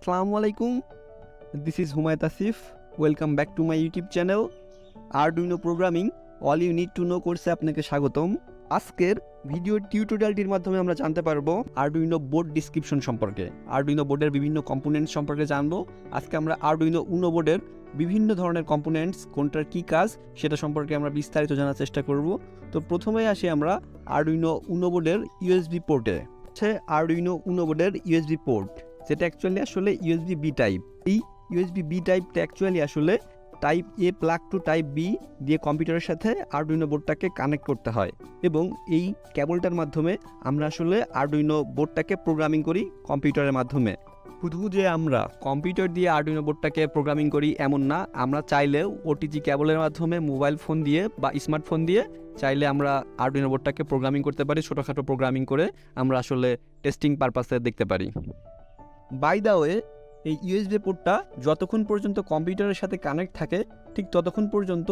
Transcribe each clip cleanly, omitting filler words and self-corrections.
Assalamu alaikum. This is Humayt Asif. Welcome back to my YouTube channel Arduino Programming All You Need to Know কোর্সে আপনাকে স্বাগতম। আজকের video টিউটোরিয়ালটির মাধ্যমে আমরা জানতে পারবো আরডুইনো বোর্ড ডিসক্রিপশন সম্পর্কে, আরডুইনো বোর্ডের বিভিন্ন কম্পোনেন্টস সম্পর্কে জানবো। আজকে আমরা আরডুইনো উনো বোর্ডের বিভিন্ন ধরনের কম্পোনেন্টস, কোনটার কী কাজ সেটা সম্পর্কে আমরা বিস্তারিত জানার চেষ্টা করব। তো প্রথমে আসি আমরা আরডুইনো উনো বোর্ডের ইউএসবি পোর্টে। হচ্ছে আরডুইনো উনো বোর্ডের ইউএসবি পোর্ট, যেটা অ্যাকচুয়ালি আসলে ইউএসবি বি টাইপ। এই ইউএসবি বি টাইপটা অ্যাকচুয়ালি আসলে টাইপ এ প্লাগ টু টাইপ বি দিয়ে কম্পিউটারের সাথে আরডুইনো বোর্ডটাকে কানেক্ট করতে হয়, এবং এই কেবলটার মাধ্যমে আমরা আসলে আরডুইনো বোর্ডটাকে প্রোগ্রামিং করি কম্পিউটারের মাধ্যমে। শুধু যে আমরা কম্পিউটার দিয়ে আরডুইনো বোর্ডটাকে প্রোগ্রামিং করি এমন না, আমরা চাইলেও ওটিজি কেবলের মাধ্যমে মোবাইল ফোন দিয়ে বা স্মার্টফোন দিয়ে চাইলে আমরা আরডুইনো বোর্ডটাকে প্রোগ্রামিং করতে পারি। ছোটোখাটো প্রোগ্রামিং করে আমরা আসলে টেস্টিং পারপাসে দেখতে পারি। বাই দ্য ওয়ে, এই ইউএসবি পোর্টটা যতক্ষণ পর্যন্ত কম্পিউটারের সাথে কানেক্ট থাকে ঠিক ততক্ষণ পর্যন্ত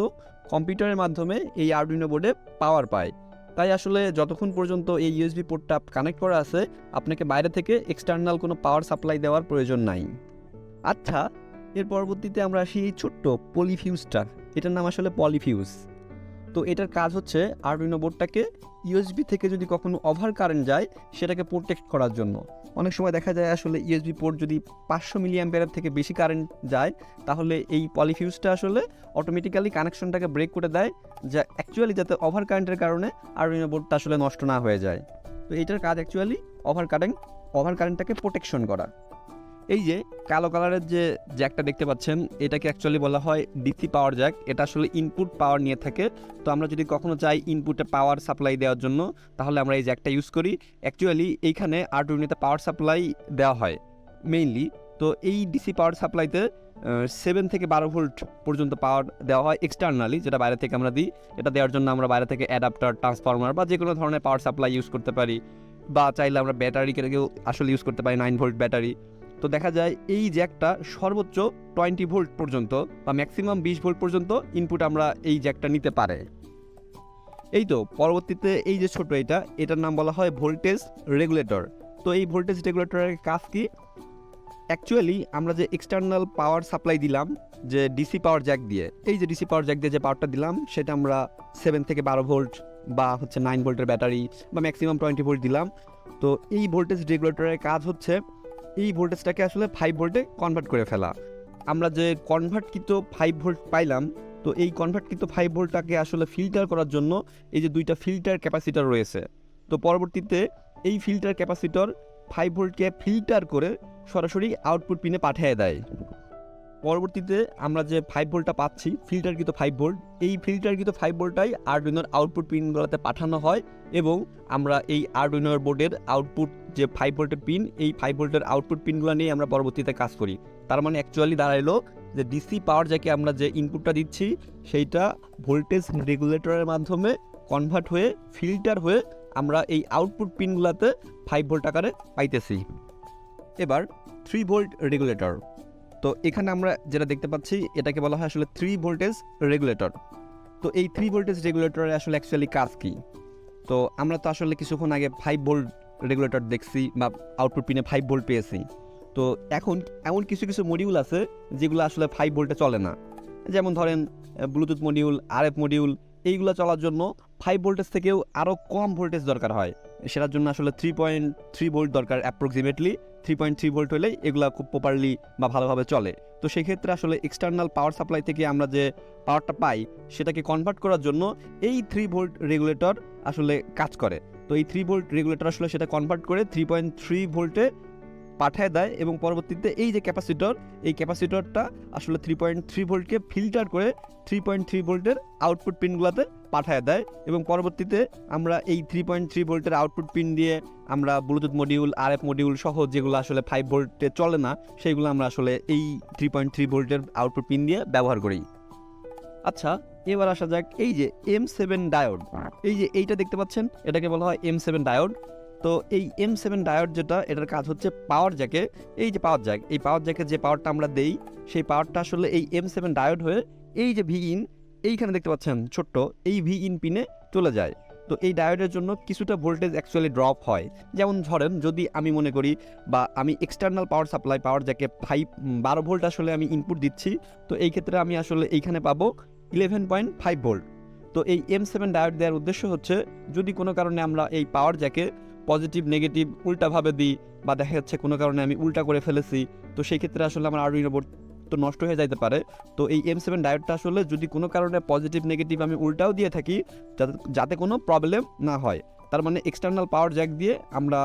কম্পিউটারের মাধ্যমে এই আরডুইনো বোর্ডে পাওয়ার পায়। তাই আসলে যতক্ষণ পর্যন্ত এই ইউএসবি পোর্টটা কানেক্ট করা আছে আপনাকে বাইরে থেকে এক্সটার্নাল কোনো পাওয়ার সাপ্লাই দেওয়ার প্রয়োজন নাই। আচ্ছা, এর পরবর্তীতে আমরা আসি এই ছোট্ট পলিফিউজটা। এটার নাম আসলে পলিফিউজ। তো এটার কাজ হচ্ছে আরডুইনো বোর্ডটাকে ইউএসবি থেকে যদি কখনো ওভার কারেন্ট যায় সেটাকে প্রোটেক্ট করার জন্য। অনেক সময় দেখা যায় আসলে ইউএসবি পোর্ট যদি 500 মিলি অ্যাম্পিয়ারের থেকে বেশি কারেন্ট যায় তাহলে এই পলিফিউজটা আসলে অটোমেটিক্যালি কানেকশনটাকে ব্রেক করে দেয়, যা অ্যাকচুয়ালি যাতে ওভার কারেন্টের কারণে আরডুইনো বোর্ডটা আসলে নষ্ট না হয়ে যায়। তো এইটার কাজ অ্যাকচুয়ালি ওভার কারেন্টটাকে প্রোটেকশন করা। এই যে কালো কালারের যে জ্যাকটা দেখতে পাচ্ছেন এটাকে অ্যাকচুয়ালি বলা হয় ডিসি পাওয়ার জ্যাক। এটা আসলে ইনপুট পাওয়ার নিয়ে থাকে। তো আমরা যদি কখনো চাই ইনপুটে পাওয়ার সাপ্লাই দেওয়ার জন্য তাহলে আমরা এই জ্যাকটা ইউজ করি। অ্যাকচুয়ালি এইখানে আরডুইনোতে পাওয়ার সাপ্লাই দেওয়া হয় মেইনলি। তো এই ডিসি পাওয়ার সাপ্লাইতে 7 থেকে 12 ভোল্ট পর্যন্ত পাওয়ার দেওয়া হয় এক্সটার্নালি, যেটা বাইরে থেকে আমরা দিই। এটা দেওয়ার জন্য আমরা বাইরে থেকে অ্যাডাপ্টার, ট্রান্সফর্মার বা যে কোনো ধরনের পাওয়ার সাপ্লাই ইউজ করতে পারি, বা চাইলে আমরা ব্যাটারিকেও আসলে ইউজ করতে পারি, 9 ভোল্ট ব্যাটারি। তো দেখা যায় এই জ্যাকটা সর্বোচ্চ 20 ভোল্ট পর্যন্ত বা ম্যাক্সিমাম 20 ভোল্ট পর্যন্ত ইনপুট আমরা এই জ্যাকটা নিতে পারে। এই তো পরবর্তীতে এই যে ছোট এটার নাম বলা হয় ভোল্টেজ রেগুলেটর। তো এই ভোল্টেজ রেগুলেটরের কাজ কি? অ্যাকচুয়ালি আমরা যে এক্সটার্নাল পাওয়ার সাপ্লাই দিলাম যে ডিসি পাওয়ার জ্যাক দিয়ে, এই যে ডিসি পাওয়ার জ্যাক দিয়ে যে পাওয়ারটা দিলাম সেটা আমরা 7 থেকে 12 ভোল্ট বা 9 ভোল্টের ব্যাটারি বা ম্যাক্সিমাম 20 ভোল্ট দিলাম। তো এই ভোল্টেজ রেগুলেটরের কাজ হচ্ছে এই ভোল্টেজটাকে আসলে 5 ভোল্টে কনভার্ট করে ফেলা। আমরা যে কনভার্টকৃত 5 ভোল্ট পাইলাম, তো এই কনভার্টকৃত 5 ভোল্টটাকে আসলে ফিল্টার করার জন্য এই যে 2টা ফিল্টার ক্যাপাসিটর রয়েছে। তো পরবর্তীতে এই ফিল্টার ক্যাপাসিটর 5 ভোল্টকে ফিল্টার করে সরাসরি আউটপুট পিনে পাঠিয়ে দেয়। পরবর্তীতে আমরা যে 5 ভোল্টটা পাচ্ছি ফিল্টারকৃত 5 ভোল্ট, এই ফিল্টারকৃত 5 ভোল্টটাই আরডুইনোর আউটপুট পিনগুলোতে পাঠানো হয়, এবং আমরা এই আরডুইনোর বোর্ডের আউটপুট যে 5 ভোল্টের পিন, এই 5 ভোল্টের আউটপুট পিনগুলো নিয়ে আমরা পরবর্তীতে কাজ করি। তার মানে অ্যাকচুয়ালি দাঁড়াইলো যে ডিসি পাওয়ার যাকে আমরা যে ইনপুটটা দিচ্ছি সেইটা ভোল্টেজ রেগুলেটরের মাধ্যমে কনভার্ট হয়ে ফিল্টার হয়ে আমরা এই আউটপুট পিনগুলোতে 5 ভোল্ট আকারে পাইতেছি। এবার 3 ভোল্ট রেগুলেটর। তো এখানে আমরা যেটা দেখতে পাচ্ছি এটাকে বলা হয় আসলে 3 ভোল্টেজ রেগুলেটর। তো এই 3 ভোল্টেজ রেগুলেটরের আসলে অ্যাকচুয়ালি কাজ কি? তো আমরা তো আসলে কিছুক্ষণ আগে 5 ভোল্ট রেগুলেটর দেখছি বা আউটপুট পিনে 5 ভোল্ট পেয়েছি। তো এখন এমন কিছু কিছু মডিউল আছে যেগুলো আসলে 5 ভোল্টে চলে না। যেমন ধরেন ব্লুটুথ মডিউল, আরএফ মডিউল, এইগুলো চলার জন্য 5 ভোল্টেজ থেকেও আরও কম ভোল্টেজ দরকার হয়। সেটার জন্য আসলে 3.3 ভোল্ট দরকার, অ্যাপ্রক্সিমেটলি 3.3 ভোল্ট হলে এগুলো খুব প্রপারলি বা ভালোভাবে চলে। তো সেক্ষেত্রে আসলে এক্সটার্নাল পাওয়ার সাপ্লাই থেকে আমরা যে পাওয়ারটা পাই সেটাকে কনভার্ট করার জন্য এই 3 ভোল্ট রেগুলেটর আসলে কাজ করে। তো এই 3 ভোল্ট রেগুলেটর আসলে সেটা কনভার্ট করে 3.3 ভোল্টে পাঠিয়ে দেয়, এবং পরবর্তীতে এই যে ক্যাপাসিটর, এই ক্যাপাসিটরটা আসলে 3.3 ভোল্টকে ফিল্টার করে 3.3 ভোল্টের আউটপুট পিনগুলোতে পাঠিয়ে দেয়, এবং পরবর্তীতে আমরা এই 3.3 ভোল্টের আউটপুট পিন দিয়ে আমরা ব্লুটুথ মডিউল, আরএফ মডিউল সহ যেগুলো আসলে 5 ভোল্টে চলে না সেইগুলো আমরা আসলে এই 3.3 ভোল্টের আউটপুট পিন দিয়ে ব্যবহার করি। আচ্ছা, এবার আসা যাক এই যে M7 ডায়োড। এই যে এইটা দেখতে পাচ্ছেন এটাকে বলা হয় M7 ডায়োড। তো এই M7 ডায়োড যেটা, এটার কাজ হচ্ছে পাওয়ার জ্যাকে, এই যে পাওয়ার জ্যাক, এই পাওয়ার জ্যাকে যে পাওয়ারটা আমরা দেই সেই পাওয়ারটা আসলে এই M7 ডায়োড হয়ে এই যে ভি ইন, এইখানে দেখতে পাচ্ছেন ছোট্ট এই ভি ইন পিনে চলে যায়। তো এই ডায়োডের জন্য কিছুটা ভোল্টেজ অ্যাকচুয়ালি ড্রপ হয়। যেমন ধরেন যদি আমি মনে করি বা আমি এক্সটার্নাল পাওয়ার সাপ্লাই পাওয়ার জ্যাকে 12 ভোল্ট আসলে আমি ইনপুট দিচ্ছি, তো এই ক্ষেত্রে আমি আসলে এইখানে পাবো 11.5 ভোল্ট। তো এই M7 ডায়োড দেওয়ার উদ্দেশ্য হচ্ছে যদি কোনো কারণে আমরা এই পাওয়ার জ্যাকে পজিটিভ নেগেটিভ উল্টাভাবে দিই বা দেখা যাচ্ছে কোনো কারণে আমি উল্টা করে ফেলেছি, তো সেই ক্ষেত্রে আসলে আমার আরডুইনো বোর্ড তো নষ্ট হয়ে যাইতে পারে। তো এই M7 ডায়োডটা আসলে যদি কোনো কারণে পজিটিভ নেগেটিভ আমি উল্টাও দিয়ে থাকি যাতে কোনো প্রবলেম না হয়। তার মানে এক্সটার্নাল পাওয়ার জ্যাক দিয়ে আমরা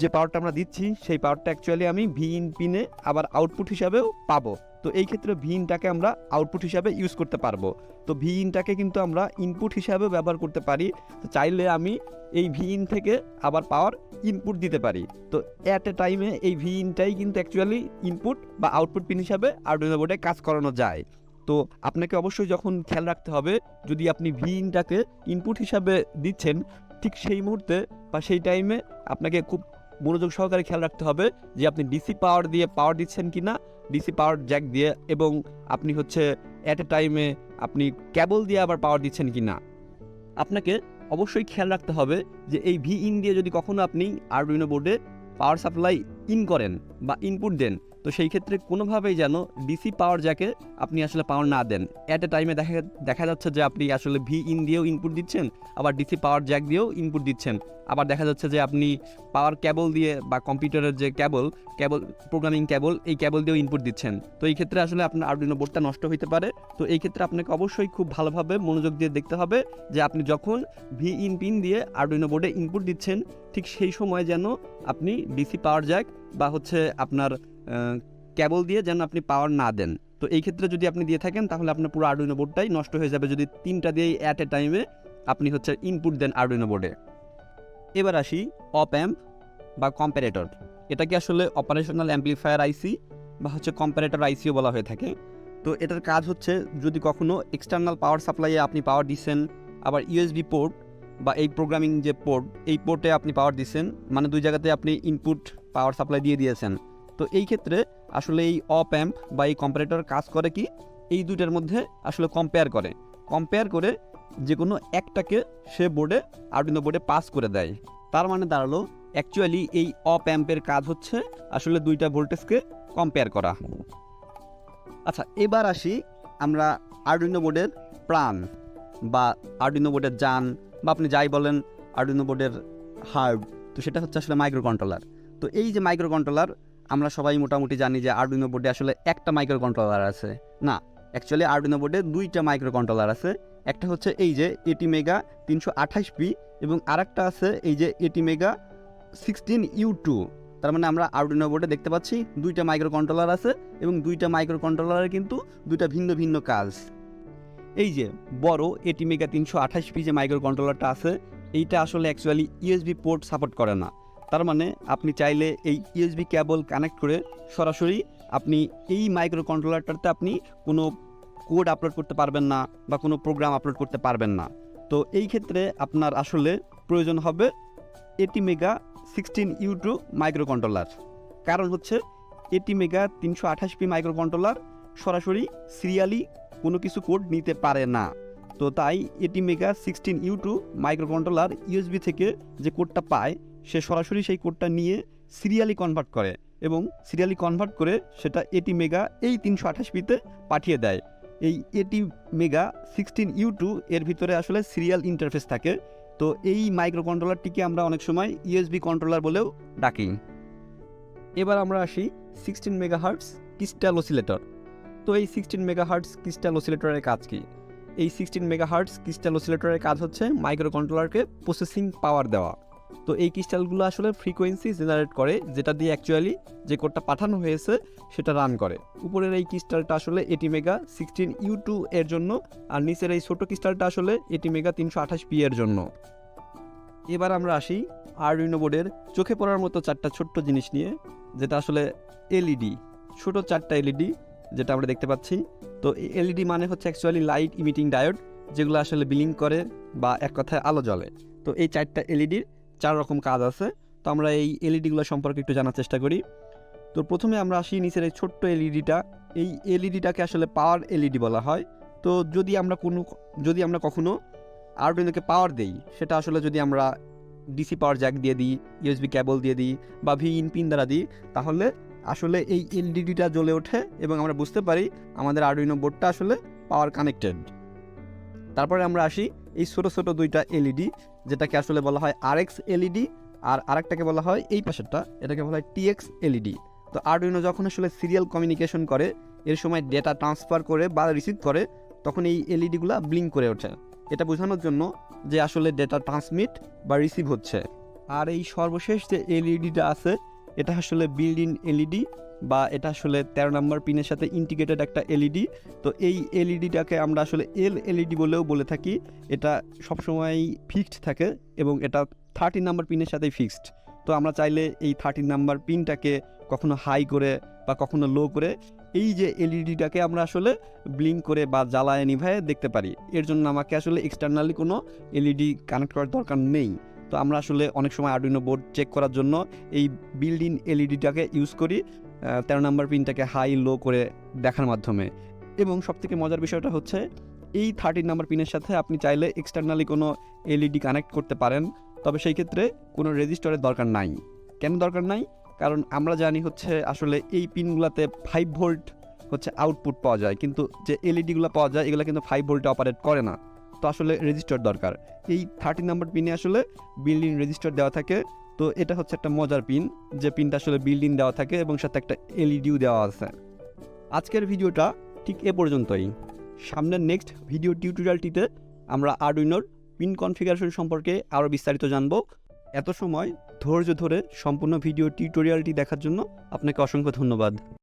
যে পাওয়ারটা আমরা দিচ্ছি সেই পাওয়ারটা অ্যাকচুয়ালি আমি ভিইন পিনে আবার আউটপুট হিসাবেও পাবো। তো এই ক্ষেত্রে ভিইনটাকে আমরা আউটপুট হিসাবে ইউজ করতে পারবো। তো ভিইনটাকে কিন্তু আমরা ইনপুট হিসাবেও ব্যবহার করতে পারি। তো চাইলে আমি এই ভিইন থেকে আবার পাওয়ার ইনপুট দিতে পারি। তো অ্যাট এ টাইমে এই ভিইনটাই কিন্তু অ্যাকচুয়ালি ইনপুট বা আউটপুট পিন হিসাবে আরডুইনো বোর্ডে কাজ করানো যায়। তো আপনাকে অবশ্যই যখন খেয়াল রাখতে হবে যদি আপনি ভিইনটাকে ইনপুট হিসাবে দিচ্ছেন ঠিক সেই মুহূর্তে বা সেই টাইমে আপনাকে খুব মনোযোগ সহকারে খেয়াল রাখতে হবে যে আপনি ডিসি পাওয়ার দিয়ে পাওয়ার দিচ্ছেন কি না, ডিসি পাওয়ার জ্যাক দিয়ে, এবং আপনি হচ্ছে অ্যাট এ টাইমে আপনি কেবল দিয়ে আবার পাওয়ার দিচ্ছেন কি না। আপনাকে অবশ্যই খেয়াল রাখতে হবে যে এই ভিইন দিয়ে যদি কখনো আপনি আরডুইনো বোর্ডে পাওয়ার সাপ্লাই ইন করেন বা ইনপুট দেন, তো সেই ক্ষেত্রে কোনোভাবেই যেন ডিসি পাওয়ার জ্যাকে আপনি আসলে পাওয়ার না দেন। অ্যাট এ টাইমে দেখা যাচ্ছে যে আপনি আসলে ভিইন দিয়েও ইনপুট দিচ্ছেন, আবার ডিসি পাওয়ার জ্যাক দিয়েও ইনপুট দিচ্ছেন, আবার দেখা যাচ্ছে যে আপনি পাওয়ার কেবল দিয়ে বা কম্পিউটারের যে কেবল প্রোগ্রামিং কেবল এই কেবল দিয়েও ইনপুট দিচ্ছেন। তো এই ক্ষেত্রে আসলে আপনার আরডুইনো বোর্ডটা নষ্ট হতে পারে। তো এই ক্ষেত্রে আপনাকে অবশ্যই খুব ভালোভাবে মনোযোগ দিয়ে দেখতে হবে যে আপনি যখন ভিইন পিন দিয়ে আরডুইনো বোর্ডে ইনপুট দিচ্ছেন ঠিক সেই সময় যেন আপনি ডিসি পাওয়ার জ্যাক বা হচ্ছে আপনার কেবল দিয়ে যেন আপনি পাওয়ার না দেন। তো এই ক্ষেত্রে যদি আপনি দিয়ে থাকেন তাহলে আপনার পুরো আরডুইনো বোর্ডটাই নষ্ট হয়ে যাবে যদি তিনটা দিয়েই অ্যাট এ টাইমে আপনি হচ্ছে ইনপুট দেন আরডুইনো বোর্ডে। এবার আসি অপ অ্যাম্প বা কম্প্যারেটর। এটাকে আসলে অপারেশনাল অ্যাম্পলিফায়ার আইসি বা হচ্ছে কম্প্যারেটর আইসিও বলা হয়ে থাকে। তো এটার কাজ হচ্ছে যদি কখনো এক্সটার্নাল পাওয়ার সাপ্লাইয়ে আপনি পাওয়ার দিচ্ছেন, আবার ইউএসবি পোর্ট বা এই প্রোগ্রামিং যে পোর্ট এই পোর্টে আপনি পাওয়ার দিচ্ছেন, মানে দুই জায়গাতে আপনি ইনপুট পাওয়ার সাপ্লাই দিয়ে দিয়েছেন। তো এই ক্ষেত্রে আসলে এই অপ অ্যাম্প বা এই কম্প্যারেটর কাজ করে কি এই দুইটার মধ্যে আসলে কম্পেয়ার করে যে কোনো একটাকে সে বোর্ডে আরডুইনো বোর্ডে পাস করে দেয়। তার মানে দাঁড়ালো অ্যাকচুয়ালি এই অপ অ্যাম্পের কাজ হচ্ছে আসলে দুইটা ভোল্টেজকে কম্পেয়ার করা। আচ্ছা, এবার আসি আমরা আরডুইনো বোর্ডের প্রাণ বা আরডুইনো বোর্ডের জান বা আপনি যাই বলেন আরডুইনো বোর্ডের হার্ট, তো সেটা হচ্ছে আসলে মাইক্রো কন্ট্রোলার। তো এই যে মাইক্রো কন্ট্রোলার আমরা সবাই মোটামুটি জানি যে আরডুইনো বোর্ডে আসলে একটা মাইক্রো কন্ট্রোলার আছে না, অ্যাকচুয়ালি আরডুইনো বোর্ডে দুইটা মাইক্রো কন্ট্রোলার আছে। একটা হচ্ছে এই যে ATmega 328P এবং আরেকটা আছে এই যে ATmega 16U2। তার মানে আমরা আরডুইনো বোর্ডে দেখতে পাচ্ছি দুইটা মাইক্রো কন্ট্রোলার আছে এবং দুইটা মাইক্রো কন্ট্রোলারের কিন্তু দুইটা ভিন্ন ভিন্ন কাজ। এই যে বড় ATmega 328P যে মাইক্রো কন্ট্রোলারটা আছে এইটা আসলে অ্যাকচুয়ালি ইউএসবি পোর্ট সাপোর্ট করে না। তার মানে আপনি চাইলে এই ইউএসবি কেবল কানেক্ট করে সরাসরি আপনি এই মাইক্রো কন্ট্রোলারটাতে আপনি কোনো কোড আপলোড করতে পারবেন না বা কোনো প্রোগ্রাম আপলোড করতে পারবেন না। তো এই ক্ষেত্রে আপনার আসলে প্রয়োজন হবে ATmega 16U2 মাইক্রো কন্ট্রোলার। কারণ হচ্ছে ATmega 328P মাইক্রো কন্ট্রোলার সরাসরি সিরিয়ালি কোনো কিছু কোড নিতে পারে না। তো তাই ATmega 16U2 micro controller USB থেকে যে কোডটা পায় সে সরাসরি সেই কোডটা নিয়ে সিরিয়ালি কনভার্ট করে এবং সিরিয়ালি কনভার্ট করে সেটা ATmega এই 328Pতে পাঠিয়ে দেয়। এই ATmega 16U2 এর ভিতরে আসলে সিরিয়াল ইন্টারফেস থাকে। তো এই মাইক্রো কন্ট্রোলারটিকে আমরা অনেক সময় ইউএসবি কন্ট্রোলার বলেও ডাকি। এবার আমরা আসি 16 মেগাহার্টজ ক্রিস্টাল অসিলেটর। তো এই 16 মেগাহার্টজ ক্রিস্টাল অসিলেটরের কাজ কি? এই 16 মেগাহার্টজ ক্রিস্টাল অসিলেটরের কাজ হচ্ছে মাইক্রো কন্ট্রোলারকে প্রসেসিং পাওয়ার দেওয়া। তো এই ক্রিস্টালগুলো আসলে ফ্রিকোয়েন্সি জেনারেট করে যেটা দিয়ে অ্যাকচুয়ালি যে কোডটা পাঠানো হয়েছে সেটা রান করে। উপরের এই ক্রিস্টালটা আসলে ATmega 16U2 এর জন্য, আর নিচের এই ছোটো ক্রিস্টালটা আসলে ATmega 328P এর জন্য। এবার আমরা আসি আরডুইনো বোর্ডের চোখে পড়ার মতো চারটা ছোট্ট জিনিস নিয়ে, যেটা আসলে এলইডি, ছোটো চারটা এলইডি যেটা আমরা দেখতে পাচ্ছি। তো এই এলইডি মানে হচ্ছে অ্যাকচুয়ালি লাইট ইমিটিং ডায়োড, যেগুলো আসলে বিলিং করে বা এক কথায় আলো জ্বলে। তো এই চারটা এলইডির 4 রকম কাজ আছে। তো আমরা এই এলইডিগুলো সম্পর্কে একটু জানার চেষ্টা করি। তো প্রথমে আমরা আসি নিচের এই ছোট্ট এলইডিটা। এই এলইডিটাকে আসলে পাওয়ার এলইডি বলা হয়। তো যদি আমরা কখনো আরডুইনোকে পাওয়ার দেই, সেটা আসলে যদি আমরা ডিসি পাওয়ার জ্যাক দিয়ে দিই, ইউএসবি কেবল দিয়ে দিই বা ভিইন পিন দ্বারা দিই, তাহলে আসলে এই এলইডিটা জ্বলে ওঠে এবং আমরা বুঝতে পারি আমাদের আরডুইনো বোর্ডটা আসলে পাওয়ার কানেক্টেড। তারপরে আমরা আসি এই ছোটো ছোটো দুইটা এলইডি, যেটাকে আসলে বলা হয় আরএক্স এলইডি, আর আরেকটাকে বলা হয় এই পাশেরটা, এটাকে বলা হয় টিএক্স এলইডি। তো আরডুইনো যখন আসলে সিরিয়াল কমিউনিকেশন করে, এর সময় ডেটা ট্রান্সফার করে বা রিসিভ করে, তখন এই এলইডিগুলো ব্লিঙ্ক করে ওঠে, এটা বোঝানোর জন্য যে আসলে ডেটা ট্রান্সমিট বা রিসিভ হচ্ছে। আর এই সর্বশেষ যে এলইডিটা আছে, এটা আসলে বিল্ড ইন এলইডি, বা এটা আসলে 13 নম্বর পিনের সাথে ইন্টিগ্রেটেড একটা এলইডি। তো এই এলইডিটাকে আমরা আসলে এলইডি বলেও বলে থাকি। এটা সবসময় ফিক্সড থাকে এবং এটা 13 নম্বর পিনের সাথেই ফিক্সড। তো আমরা চাইলে এই 13 নাম্বার পিনটাকে কখনো হাই করে বা কখনো লো করে এই যে এলইডিটাকে আমরা আসলে ব্লিঙ্ক করে বা জ্বালায় নিভায় দেখতে পারি। এর জন্য আমাকে আসলে এক্সটার্নালি কোনো এলইডি কানেক্ট করার দরকার নেই। তো আমরা আসলে অনেক সময় আরডুইনো বোর্ড চেক করার জন্য এই বিল্ড ইন এলইডিটাকে ইউজ করি 13 নাম্বার পিনটাকে হাই লো করে দেখার মাধ্যমে। এবং সবথেকে মজার বিষয়টা হচ্ছে এই 13 নাম্বার পিনের সাথে আপনি চাইলে এক্সটার্নালি কোনো এলইডি কানেক্ট করতে পারেন, তবে সেই ক্ষেত্রে কোনো রেজিস্টারের দরকার নাই। কেন দরকার নাই? কারণ আমরা জানি হচ্ছে আসলে এই পিনগুলোতে 5 ভোল্ট হচ্ছে আউটপুট পাওয়া যায়, কিন্তু যে এলইডিগুলো পাওয়া যায় এগুলো কিন্তু 5 ভোল্টে অপারেট করে না। তো আসলে রেজিস্টার দরকার। এই 13 নাম্বার পিনে আসলে বিল্ড ইন রেজিস্টার দেওয়া থাকে। তো এটা হচ্ছে একটা মজার পিন, যে পিনটা আসলে বিল্ড ইন দেওয়া থাকে এবং সাথে একটা এলইডিও দেওয়া আছে। আজকের ভিডিওটা ঠিক এ পর্যন্তই। সামনের নেক্সট ভিডিও টিউটোরিয়ালটিতে আমরা আরডুইনোর পিন কনফিগারেশন সম্পর্কে আরও বিস্তারিত জানব। এত সময় ধৈর্য ধরে সম্পূর্ণ ভিডিও টিউটোরিয়ালটি দেখার জন্য আপনাকে অসংখ্য ধন্যবাদ।